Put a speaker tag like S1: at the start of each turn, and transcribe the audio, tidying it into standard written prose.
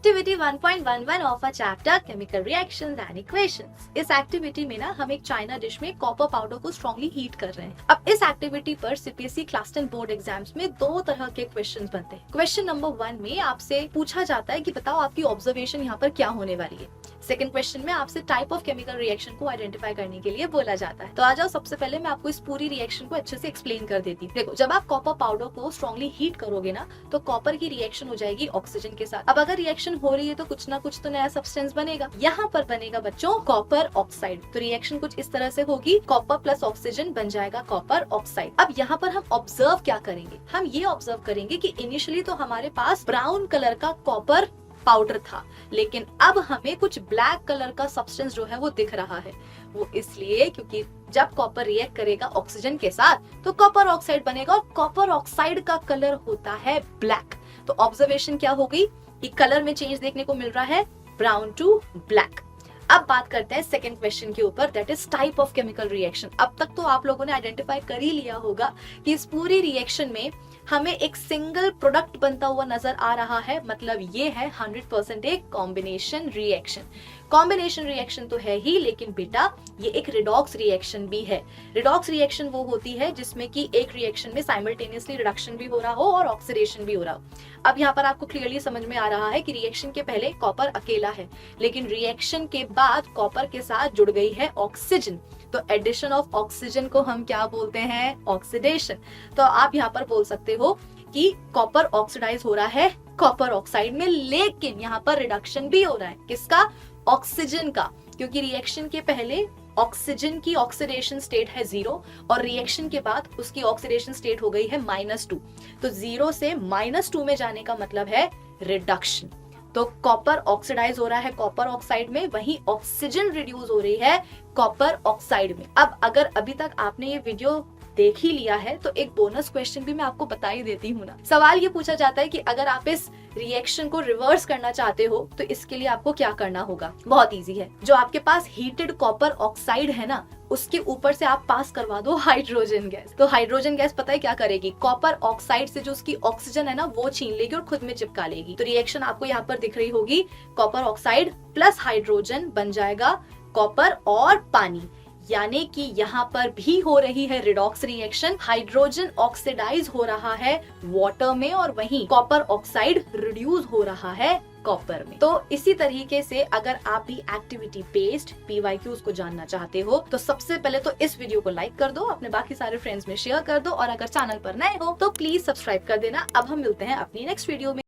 S1: Activity 1.11 of a chapter chemical reactions and equations. इस activity में ना हम एक चाइना डिश में कॉपर पाउडर को स्ट्रांगली हीट कर रहे हैं। अब इस एक्टिविटी पर सीपीएसई क्लास 10 बोर्ड एग्जाम्स में दो तरह के क्वेश्चंस बनते हैं। क्वेश्चन नंबर 1 में आपसे पूछा जाता है कि बताओ आपकी ऑब्जर्वेशन यहाँ पर क्या होने वाली है। सेकंड क्वेश्चन में आपसे टाइप ऑफ केमिकल रिएक्शन को आइडेंटिफाई करने के लिए बोला जाता है। तो आ जाओ, सबसे पहले मैं आपको इस पूरी रिएक्शन को अच्छे से एक्सप्लेन कर देती हूँ। देखो, जब आप कॉपर पाउडर को स्ट्रांगली हीट करोगे ना, तो कॉपर की रिएक्शन हो जाएगी ऑक्सीजन के साथ। अब अगर रिएक्शन हो रही है तो कुछ ना कुछ तो नया सब्सटेंस बनेगा। यहाँ पर बनेगा बच्चों कॉपर ऑक्साइड। तो रिएक्शन कुछ इस तरह से होगी, कॉपर प्लस ऑक्सीजन बन जाएगा कॉपर ऑक्साइड। अब यहाँ पर हम ऑब्जर्व क्या करेंगे? हम ये ऑब्जर्व करेंगे कि इनिशियली तो हमारे पास ब्राउन कलर का कॉपर पाउडर था, लेकिन अब हमें कुछ ब्लैक कलर का सब्सटेंस जो है वो दिख रहा है। वो इसलिए क्योंकि जब कॉपर रिएक्ट करेगा ऑक्सीजन के साथ तो कॉपर ऑक्साइड बनेगा, और कॉपर ऑक्साइड का कलर होता है ब्लैक। तो ऑब्जर्वेशन क्या हो गई कि कलर में चेंज देखने को मिल रहा है, ब्राउन टू ब्लैक। अब बात करते हैं सेकंड क्वेश्चन के ऊपर, that is type of chemical reaction. अब तक तो आप लोगों ने आइडेंटिफाई कर ही लिया होगा कि इस पूरी रिएक्शन में हमें एक सिंगल प्रोडक्ट बनता हुआ नजर आ रहा है, मतलब ये है 100% एक कॉम्बिनेशन रिएक्शन। कॉम्बिनेशन रिएक्शन तो है ही, लेकिन बेटा ये एक रिडॉक्स रिएक्शन भी है। रिडॉक्स रिएक्शन वो होती है जिसमें कि एक रिएक्शन में साइमल्टेनियसली रिडक्शन भी हो रहा हो और ऑक्सीडेशन भी हो रहा हो। अब यहाँ पर आपको क्लियरली समझ में आ रहा है कि रिएक्शन के पहले कॉपर अकेला है, लेकिन रिएक्शन के बाद कॉपर के साथ जुड़ गई है ऑक्सीजन। तो एडिशन ऑफ ऑक्सीजन को हम क्या बोलते हैं? ऑक्सीडेशन। तो आप यहाँ पर बोल सकते हो कि कॉपर ऑक्सीडाइज हो रहा है कॉपर ऑक्साइड में, लेकिन यहाँ पर रिडक्शन भी हो रहा है। किसका? ऑक्सीजन का, क्योंकि रिएक्शन के पहले ऑक्सीजन की ऑक्सीडेशन स्टेट है 0 और रिएक्शन के बाद उसकी ऑक्सीडेशन स्टेट हो गई है -2। तो 0 से -2 में जाने का मतलब है रिडक्शन। तो कॉपर ऑक्सीडाइज हो रहा है कॉपर ऑक्साइड में, वहीं ऑक्सीजन रिड्यूस हो रही है कॉपर ऑक्साइड में। अब अगर अभी तक आपने ये वीडियो देख ही लिया है तो एक बोनस क्वेश्चन भी मैं आपको बता ही देती हूँ ना। सवाल ये पूछा जाता है कि अगर आप इस रिएक्शन को रिवर्स करना चाहते हो तो इसके लिए आपको क्या करना होगा? बहुत इजी है। जो आपके पास हीटेड कॉपर ऑक्साइड है ना, उसके ऊपर से आप पास करवा दो हाइड्रोजन गैस। तो हाइड्रोजन गैस पता है क्या करेगी? कॉपर ऑक्साइड से जो उसकी ऑक्सीजन है ना वो छीन लेगी और खुद में चिपका लेगी। तो रिएक्शन आपको यहाँ पर दिख रही होगी, कॉपर ऑक्साइड प्लस हाइड्रोजन बन जाएगा कॉपर और पानी। यानी कि यहाँ पर भी हो रही है रिडॉक्स रिएक्शन, हाइड्रोजन ऑक्सीडाइज हो रहा है वाटर में और वहीं कॉपर ऑक्साइड रिड्यूस हो रहा है कॉपर में। तो इसी तरीके से अगर आप भी एक्टिविटी बेस्ड पीवाईक्यूज को जानना चाहते हो तो सबसे पहले तो इस वीडियो को लाइक कर दो, अपने बाकी सारे फ्रेंड्स में शेयर कर दो, और अगर चैनल पर नए हो तो प्लीज सब्सक्राइब कर देना। अब हम मिलते हैं अपनी नेक्स्ट वीडियो में।